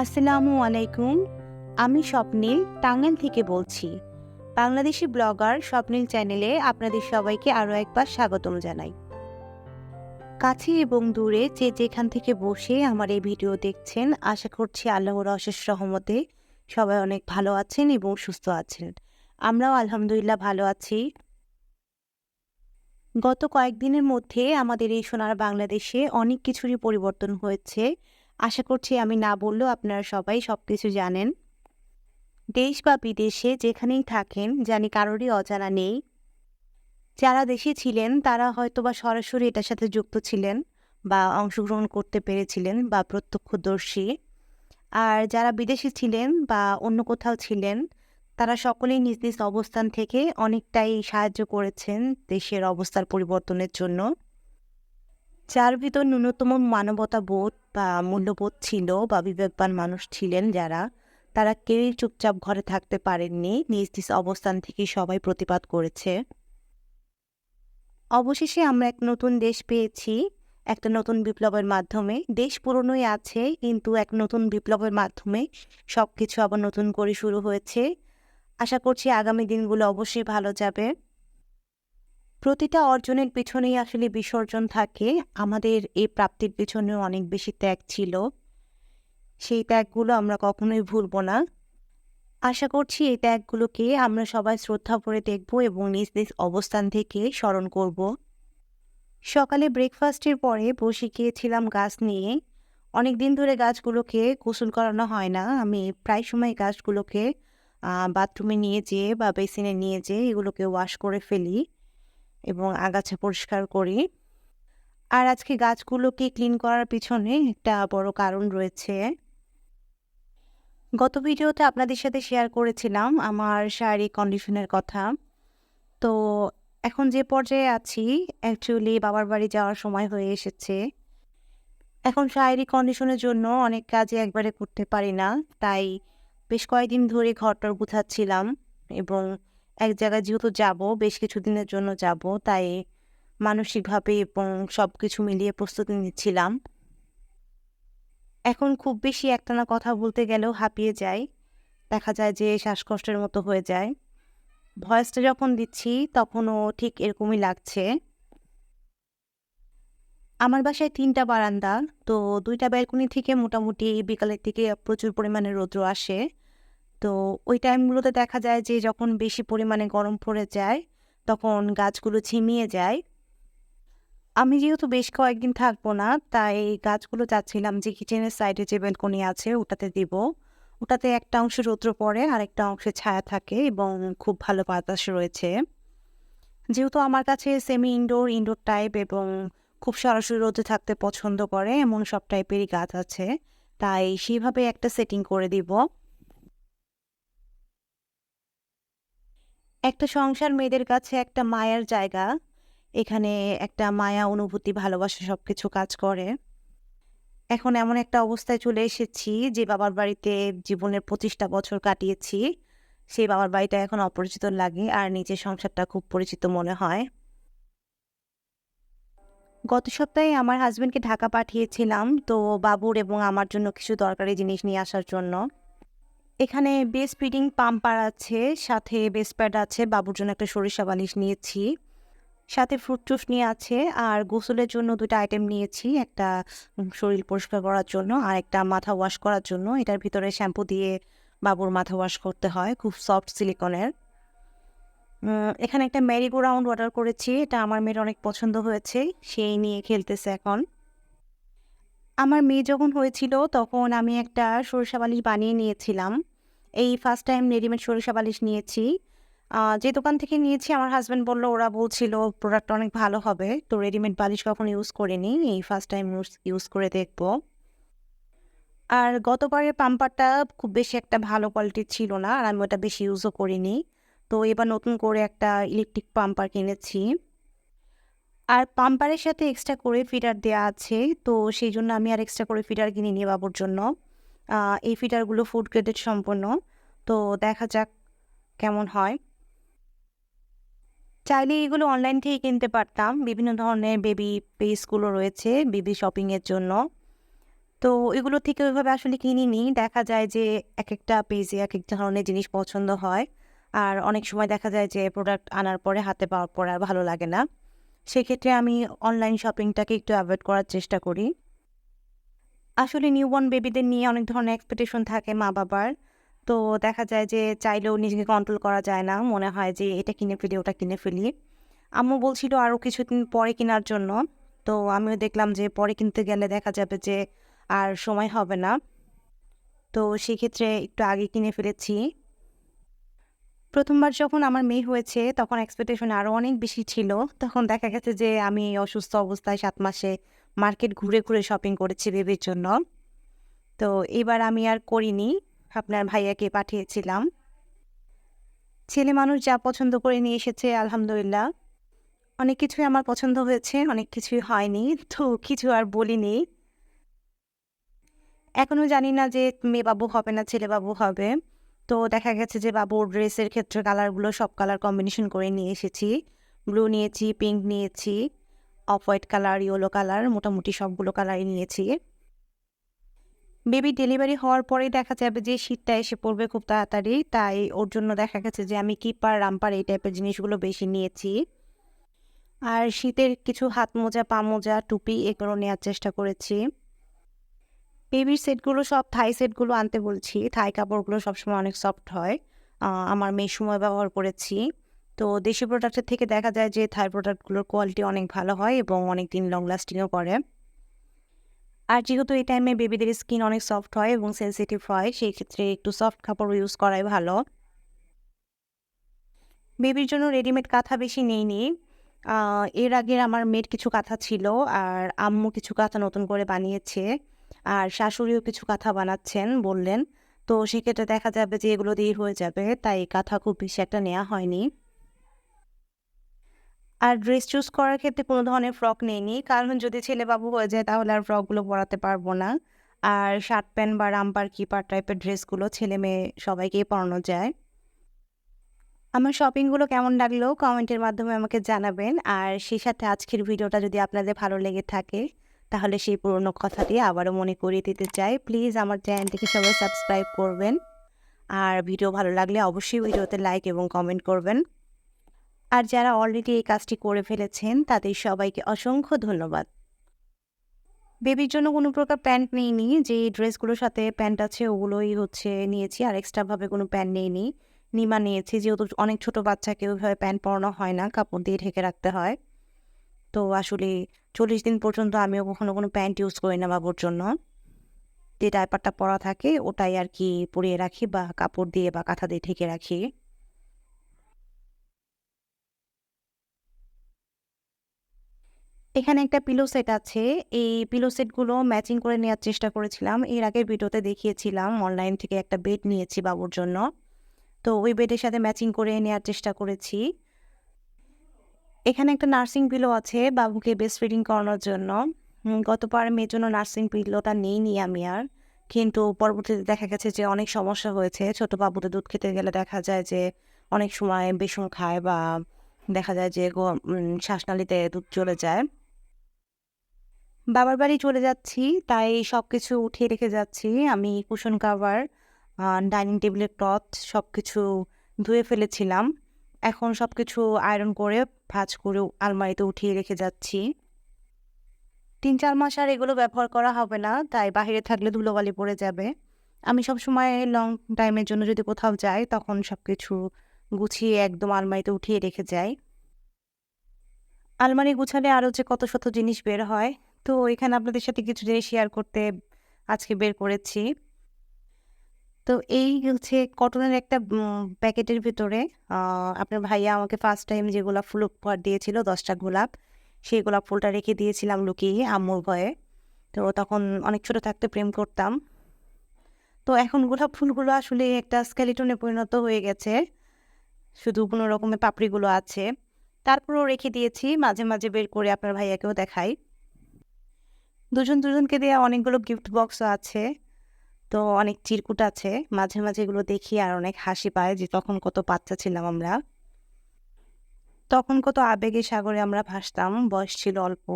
আসসালামু আলাইকুম। আমি স্বপ্নিল টাঙ্গাইল থেকে বলছি। বাংলাদেশি ব্লগার স্বপ্নিল চ্যানেলে আপনাদের সবাইকে আরও একবার স্বাগতম জানাই। কাছে এবং দূরে যে যেখান থেকে বসে আমার এই ভিডিও দেখছেন, আশা করছি আল্লাহর অশেষ রহমতে সবাই অনেক ভালো আছেন এবং সুস্থ আছেন। আমরাও আলহামদুলিল্লাহ ভালো আছি। গত কয়েকদিনের মধ্যে আমাদের এই সোনার বাংলাদেশে অনেক কিছুরই পরিবর্তন হয়েছে। আশা করছি আমি না বললেও আপনারা সবাই সবকিছু জানেন। দেশ বা বিদেশে যেখানেই থাকেন জানি কারোরই অজানা নেই। যারা দেশে ছিলেন তারা হয়তোবা সরাসরি এটার সাথে যুক্ত ছিলেন বা অংশগ্রহণ করতে পেরেছিলেন বা প্রত্যক্ষদর্শী। আর যারা বিদেশে ছিলেন বা অন্য কোথাও ছিলেন তারা সকলেই নিজ নিজ অবস্থান থেকে অনেকটাই সাহায্য করেছেন দেশের অবস্থার পরিবর্তনের জন্য। যার ভিতর ন্যূনতম মানবতাবোধ বা মূল্যবোধ ছিল বা বিবেকবান মানুষ ছিলেন যারা, তারা কেউই চুপচাপ ঘরে থাকতে পারেননি। নিজ নিজ অবস্থান থেকে সবাই প্রতিবাদ করেছে। অবশেষে আমরা এক নতুন দেশ পেয়েছি, একটা নতুন বিপ্লবের মাধ্যমে। দেশ পুরনোই আছে, কিন্তু এক নতুন বিপ্লবের মাধ্যমে সবকিছু আবার নতুন করে শুরু হয়েছে। আশা করছি আগামী দিনগুলো অবশ্যই ভালো যাবে। প্রতিটা অর্জনের পেছনেই আসলে বিসর্জন থাকে। আমাদের এই প্রাপ্তির পেছনেও অনেক বেশি ত্যাগ ছিল। সেই ত্যাগগুলো আমরা কখনোই ভুলব না। আশা করছি এই ত্যাগগুলোকে আমরা সবাই শ্রদ্ধা করে দেখব এবং নিজ নিজ অবস্থান থেকে স্মরণ করব। সকালে ব্রেকফাস্টের পরে বসে গিয়েছিলাম গাছ নিয়ে। অনেক দিন ধরে গাছগুলোকে গোসল করানো হয় না। আমি প্রায় সময় গাছগুলোকে বাথরুমে নিয়ে যেয়ে বা বেসিনে নিয়ে যেয়ে এগুলোকে ওয়াশ করে ফেলি এবং আগাছা পরিষ্কার করি। আর আজকে গাছগুলোকে ক্লিন করার পিছনে একটা বড় কারণ রয়েছে। গত ভিডিওতে আপনাদের সাথে শেয়ার করেছিলাম আমার শারীরিক কন্ডিশনের কথা। তো এখন যে পর্যায়ে আছি, অ্যাকচুয়ালি বাবার বাড়ি যাওয়ার সময় হয়ে এসেছে। এখন শারীরিক কন্ডিশনের জন্য অনেক কাজই একবারে করতে পারি না। তাই বেশ কয়েকদিন ধরে ঘরটর গুছাচ্ছিলাম এবং এক জায়গায় যেহেতু যাব, বেশ কিছুদিনের জন্য যাব, তাই মানসিকভাবে এবং সবকিছু মিলিয়ে প্রস্তুতি নিচ্ছিলাম। এখন খুব বেশি একটানা কথা বলতে গেলেও হাঁপিয়ে যাই। দেখা যায় যে শ্বাসকষ্টের মতো হয়ে যায়। ভয়েসটা যখন দিচ্ছি তখনও ঠিক এরকমই লাগছে। আমার বাসায় ৩ টা বারান্দা। তো ২ টা ব্যালকনি থেকে মোটামুটি বিকালের দিকে প্রচুর পরিমাণে রৌদ্র আসে। তো ওই টাইমগুলোতে দেখা যায় যে যখন বেশি পরিমাণে গরম পড়ে যায়, তখন গাছগুলো ঝিমিয়ে যায়। আমি যেহেতু বেশ কয়েকদিন থাকবো না, তাই গাছগুলো চাচ্ছিলাম যে কিচেনের সাইডে যে ব্যালকনি আছে ওটাতে দিব। ওটাতে একটা অংশে রৌদ্র পড়ে, আরেকটা অংশে ছায়া থাকে এবং খুব ভালো বাতাস রয়েছে। যেহেতু আমার কাছে সেমি ইনডোর, ইনডোর টাইপ এবং খুব সরাসরি রোদে থাকতে পছন্দ করে এমন সব টাইপেরই গাছ আছে, তাই সেভাবে একটা সেটিং করে দিব। একটা সংসার মেয়েদের কাছে একটা মায়ার জায়গা। এখানে একটা মায়া, অনুভূতি, ভালোবাসা সবকিছু কাজ করে। এখন এমন একটা অবস্থায় চলে এসেছি যে বাবার বাড়িতে জীবনের ২৫টা বছর কাটিয়েছি। সেই বাবার বাড়িটা এখন অপরিচিত লাগে আর নিজের সংসারটা খুব পরিচিত মনে হয়। গত সপ্তাহে আমার হাসব্যান্ডকে ঢাকা পাঠিয়েছিলাম তো বাবুর এবং আমার জন্য কিছু দরকারি জিনিস নিয়ে আসার জন্য। এখানে বেস্ট ফিডিং পাম্পার আছে, সাথে বেস্ট প্যাড আছে, বাবুর জন্য একটা সরিষা বালিশ নিয়েছি, সাথে ফ্রুট জুস নিয়ে আছে, আর গোসলের জন্য ২টা আইটেম নিয়েছি। একটা শরীর পরিষ্কার করার জন্য আর একটা মাথা ওয়াশ করার জন্য। এটার ভিতরে শ্যাম্পু দিয়ে বাবুর মাথা ওয়াশ করতে হয়, খুব সফট সিলিকনের। এখানে একটা ম্যারিগো রাউন্ড অর্ডার করেছি, এটা আমার মেয়ের অনেক পছন্দ হয়েছে, সেই নিয়ে খেলতেছে এখন। আমার মেয়ে যখন হয়েছিল তখন আমি একটা সরিষা বালিশ বানিয়ে নিয়েছিলাম। এই ফার্স্ট টাইম রেডিমেড সরিষা বালিশ নিয়েছি। যে দোকান থেকে নিয়েছি আমার হাসব্যান্ড বলল, ওরা বলছিল প্রোডাক্ট অনেক ভালো হবে। তো রেডিমেড বালিশ কখনো ইউজ করিনি, এই ফার্স্ট টাইম ইউজ করে দেখব। আর গতবারের পাম্পারটা খুব বেশি একটা ভালো কোয়ালিটির ছিল না আর আমি ওটা বেশি ইউজও করিনি। তো এবার নতুন করে একটা ইলেকট্রিক পাম্পার কিনেছি। আর পাম্পারের সাথে এক্সট্রা করে ফিডার দেয়া আছে। তো সেই জন্য আমি আর এক্সট্রা করে ফিডার কিনিনি বাবুর জন্য। এই ফিডারগুলো ফুড গ্রেডেড সম্পন্ন। তো দেখা যাক কেমন হয়। চাইলে এগুলো অনলাইন থেকে কিনতে পারতাম। বিভিন্ন ধরনের বেবি পেজগুলো রয়েছে বেবি শপিংয়ের জন্য। তো এগুলো থেকে ওইভাবে আসলে কিনিনি। দেখা যায় যে একেকটা পেজে একেক ধরনের জিনিস পছন্দ হয়। আর অনেক সময় দেখা যায় যে প্রোডাক্ট আনার পরে হাতে পাওয়ার পর আর ভালো লাগে না। সেক্ষেত্রে আমি অনলাইন শপিংটাকে একটু এভয়েড করার চেষ্টা করি। আসলে নিউবর্ন বেবিদের নিয়ে অনেক ধরনের এক্সপেকটেশন থাকে মা-বাবার। তো দেখা যায় যে চাইলেও নিজেকে কন্ট্রোল করা যায় না। মনে হয় যে এটা কিনে ফেলি, ওটা কিনে ফেলি। আম্মু বলছিল আরও কিছুদিন পরে কেনার জন্য। তো আমিও দেখলাম যে পরে কিনতে গেলে দেখা যাবে যে আর সময় হবে না। তো সেক্ষেত্রে একটু আগে কিনে ফেলেছি। ১ম বার যখন আমার মেয়ে হয়েছে তখন এক্সপেকটেশন আরও অনেক বেশি ছিল। তখন দেখা গেছে যে আমি অসুস্থ অবস্থায় ৭ মাসে মার্কেট ঘুরে, ঘুরে শপিং করেছি বেবির জন্য। তো এবার আমি আর করিনি। আপনার ভাইয়াকে পাঠিয়েছিলাম। ছেলে মানুষ যা পছন্দ করে নিয়ে এসেছে আলহামদুলিল্লাহ। অনেক কিছুই আমার পছন্দ হয়েছে, অনেক কিছুই হয়নি। তো কিছু আর বলিনি। এখনো জানি না যে মেয়ে বাবু হবে না ছেলে বাবু হবে। তো দেখা গেছে যে বাবুর ড্রেসের ক্ষেত্রে কালারগুলো সব কালার কম্বিনেশন করে নিয়ে এসেছি। ব্লু নিয়েছি, পিঙ্ক নিয়েছি, off white colour, yellow colour মোটামুটি সবগুলো কালারই নিয়েছি। বেবি ডেলিভারি হওয়ার পরেই দেখা যাবে যে শীতটা এসে পড়বে খুব তাড়াতাড়ি। তাই ওর জন্য দেখা গেছে যে আমি কিপার, রামপার এই টাইপের জিনিসগুলো বেশি নিয়েছি। আর শীতের কিছু হাত মোজা, পা মোজা, টুপি এগুলো নেয়ার চেষ্টা করেছি। বেবির সেটগুলো সব থাই সেটগুলো আনতে বলছি। থাই কাপড়গুলো সবসময় অনেক সফট হয়। আমার মেয়ের সময় ব্যবহার করেছি। তো দেশি প্রোডাক্টের থেকে দেখা যায় যে থাই প্রোডাক্টগুলোর কোয়ালিটি অনেক ভালো হয় এবং অনেকদিন লং লাস্টিংও করে। আর যেহেতু এই টাইমে বেবিদের স্কিন অনেক সফট হয় এবং সেনসিটিভ হয়, সেই ক্ষেত্রে একটু সফট কাপড় ইউজ করাই ভালো। বেবির জন্য রেডিমেড কাঁথা বেশি নেইনি। এর আগের আমার মেয়ের কিছু কাঁথা ছিল, আর আম্মু কিছু কাঁথা নতুন করে বানিয়েছে। আর শাশুড়িও কিছু কাঁথা বানাচ্ছেন বললেন। তো সেক্ষেত্রে দেখা যাবে যে এগুলো দিয়েই হয়ে যাবে। তাই কাঁথা খুব বেশি একটা নেয়া হয়নি। আর ড্রেস চুজ করার ক্ষেত্রে কোনো ধরনের ফ্রক নেইনি। কারণ যদি ছেলে-বাবু হয়ে যায় তাহলে আর ফ্রকগুলো পরাতে পারবো না। আর শার্ট প্যান্ট বা রামপার, কিপার টাইপের ড্রেসগুলো ছেলে-মেয়ে সবাইকেই পরানো যায়। আমার শপিংগুলো কেমন লাগলো কমেন্টের মাধ্যমে আমাকে জানাবেন। আর সেই সাথে আজকের ভিডিওটা যদি আপনাদের ভালো লেগে থাকে, তাহলে সেই পুরনো কথাটি আবারও মনে করিয়ে দিতে চাই। প্লিজ আমার চ্যানেলটিকে সবাই সাবস্ক্রাইব করবেন। আর ভিডিও ভালো লাগলে অবশ্যই ভিডিওতে লাইক এবং কমেন্ট করবেন। আর যারা অলরেডি এই কাজটি করে ফেলেছেন তাদের সবাইকে অসংখ্য ধন্যবাদ। বেবির জন্য কোনো প্রকার প্যান্ট নেইনি। যে ড্রেসগুলোর সাথে প্যান্ট আছে ওগুলোই হচ্ছে নিয়েছি। আর এক্সট্রাভাবে কোনো প্যান্ট নেইনি। নিমা নিয়েছি যেহেতু অনেক ছোট বাচ্চাকে ওইভাবে প্যান্ট পরানো হয় না, কাপড় দিয়ে ঢেকে রাখতে হয়। তো আসলে ৪০ দিন পর্যন্ত আমিও কখনো কোনো প্যান্ট ইউজ করি না বাবুর জন্য। যে ডায়পারটা পরা থাকে ওটাই আরকি পরিয়ে রাখি বা কাপড় দিয়ে বা কাঁথা দিয়ে ঢেকে রাখি। এখানে একটা পিলো সেট আছে। এই পিলো সেটগুলো ম্যাচিং করে নেয়ার চেষ্টা করেছিলাম। এর আগের ভিডিওতে দেখিয়েছিলাম অনলাইন থেকে একটা বেড নিয়েছি বাবুর জন্য। তো ওই বেডের সাথে ম্যাচিং করে নেয়ার চেষ্টা করেছি। এখানে একটা নার্সিং পিলো আছে বাবুকে ব্রেস্ট ফিডিং করানোর জন্য। গতবার মেয়ের জন্য নার্সিং পিলোটা নেইনি আমি আর। কিন্তু পরবর্তীতে দেখা গেছে যে অনেক সমস্যা হয়েছে। ছোট বাবুদের দুধ খেতে গেলে দেখা যায় যে অনেক সময় বিষম খায় বা দেখা যায় যে শ্বাসনালীতে দুধ চলে যায়। বাবার বাড়ি চলে যাচ্ছি, তাই সবকিছু উঠিয়ে রেখে যাচ্ছি। আমি কুশন কাভার, ডাইনিং টেবিলের ক্লথ সবকিছু ধুয়ে ফেলেছিলাম। এখন সবকিছু আয়রন করে ভাঁজ করে আলমারিতে উঠিয়ে রেখে যাচ্ছি। ৩-৪ মাস আর এগুলো ব্যবহার করা হবে না, তাই বাহিরে থাকলে ধুলোবালি পড়ে যাবে। আমি সবসময় লং টাইমের জন্য যদি কোথাও যাই, তখন সবকিছু গুছিয়ে একদম আলমারিতে উঠিয়ে রেখে যাই। আলমারি গুছালে আরও যে কত শত জিনিস বের হয়। তো এখানে আপনাদের সাথে কিছু জিনিস শেয়ার করতে আজকে বের করেছি। তো এই হচ্ছে কটনের একটা প্যাকেটের ভিতরে আ আপনার ভাইয়া আমাকে ফার্স্ট টাইম যে গোলাপ ফুল উপহার দিয়েছিল ১০ টা গোলাপ, সেই গোলাপ ফুলটা রেখে দিয়েছিলাম লুকিয়ে আম্মুর ভয়ে। তো তখন অনেক ছোট থাকতে প্রেম করতাম। তো এখন গোলাপ ফুলগুলো আসলে একটা স্কেলিটনে পরিণত হয়ে গেছে। শুধু কোনো রকমের পাপড়িগুলো আছে। তারপরেও রেখে দিয়েছি। মাঝে, মাঝে বের করে আপনার ভাইয়াকেও দেখাই। দুজনকে দেয়া অনেকগুলো গিফট বক্সও আছে। তো অনেক চিরকুট আছে। মাঝে, মাঝে এগুলো দেখি আর অনেক হাসি পায় যে তখন কত বাচ্চা ছিলাম আমরা। তখন কত আবেগের সাগরে আমরা ভাসতাম। বয়স ছিল অল্প।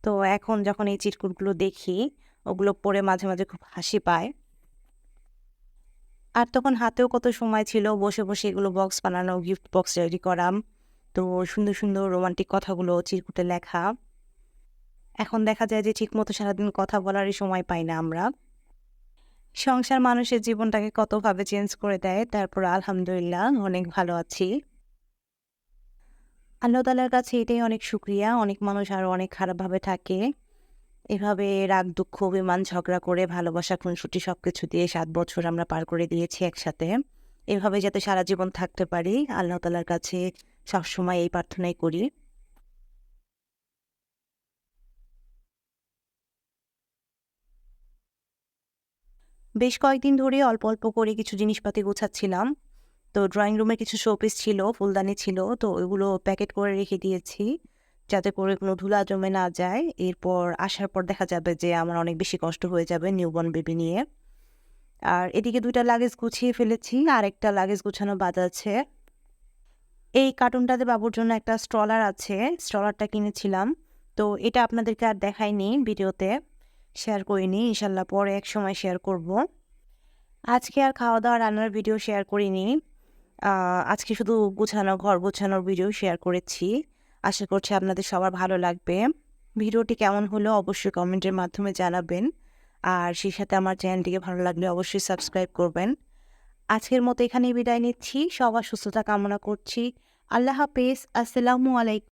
তো এখন যখন এই চিরকুটগুলো দেখি, ওগুলো পড়ে মাঝে মাঝে খুব হাসি পায়। আর তখন হাতেও কত সময় ছিল বসে বসে এগুলো বক্স বানানো, গিফট বক্স রেডি করা, তো সুন্দর সুন্দর রোমান্টিক কথাগুলো চিরকুটে লেখা। এখন দেখা যায় যে ঠিকমতো সারাদিন কথা বলারই সময় পাই না আমরা। সংসার মানুষের জীবনটাকে কতভাবে চেঞ্জ করে দেয়, তারপর আলহামদুলিল্লাহ অনেক ভালো আছি। আল্লাহ তাআলার কাছে এটাই অনেক শুকরিয়া। অনেক মানুষ আরো অনেক খারাপভাবে থাকে। এভাবে রাগ, দুঃখ, অভিমান, ঝগড়া করে ভালোবাসা, খুনসুটি সবকিছু দিয়ে ৭ বছর আমরা পার করে দিয়েছি একসাথে। এভাবে যাতে সারা জীবন থাকতে পারি, আল্লাহ তাআলার কাছে সবসময় এই প্রার্থনাই করি। বেশ কয়েকদিন ধরে অল্প অল্প করে কিছু জিনিসপাতি গুছাচ্ছিলাম। তো ড্রয়িং রুমে কিছু শোপিস ছিল, ফুলদানি ছিল, তো ওইগুলো প্যাকেট করে রেখে দিয়েছি যাতে করে কোনো ধুলা জমে না যায়। এরপর আসার পর দেখা যাবে যে আমার অনেক বেশি কষ্ট হয়ে যাবে নিউবর্ন বেবি নিয়ে। আর এদিকে ২টা লাগেজ গুছিয়ে ফেলেছি, আরেকটা লাগেজ গুছানো বাদ আছে। এই কার্টুনটাতে বাবুর জন্য একটা স্ট্রলার আছে, স্ট্রলারটা কিনেছিলাম। তো এটা আপনাদেরকে আর দেখাইনি ভিডিওতে, শেয়ার করিনি। ইনশাল্লাহ পরে একসময় শেয়ার করব। আজকে আর খাওয়া-দাওয়া রান্নার ভিডিও শেয়ার করিনি। আজকে শুধু গুছানো, ঘর গোছানোর ভিডিও শেয়ার করেছি। আশা করছি আপনাদের সবার ভালো লাগবে। ভিডিওটি কেমন হলো অবশ্যই কমেন্টের মাধ্যমে জানাবেন। আর সেই সাথে আমার চ্যানেলটিকে ভালো লাগলে অবশ্যই সাবস্ক্রাইব করবেন। আজকের মতো এখানেই বিদায় নিচ্ছি। সবার সুস্থতা কামনা করছি। আল্লাহ হাফেজ। আসসালামু আলাইকুম।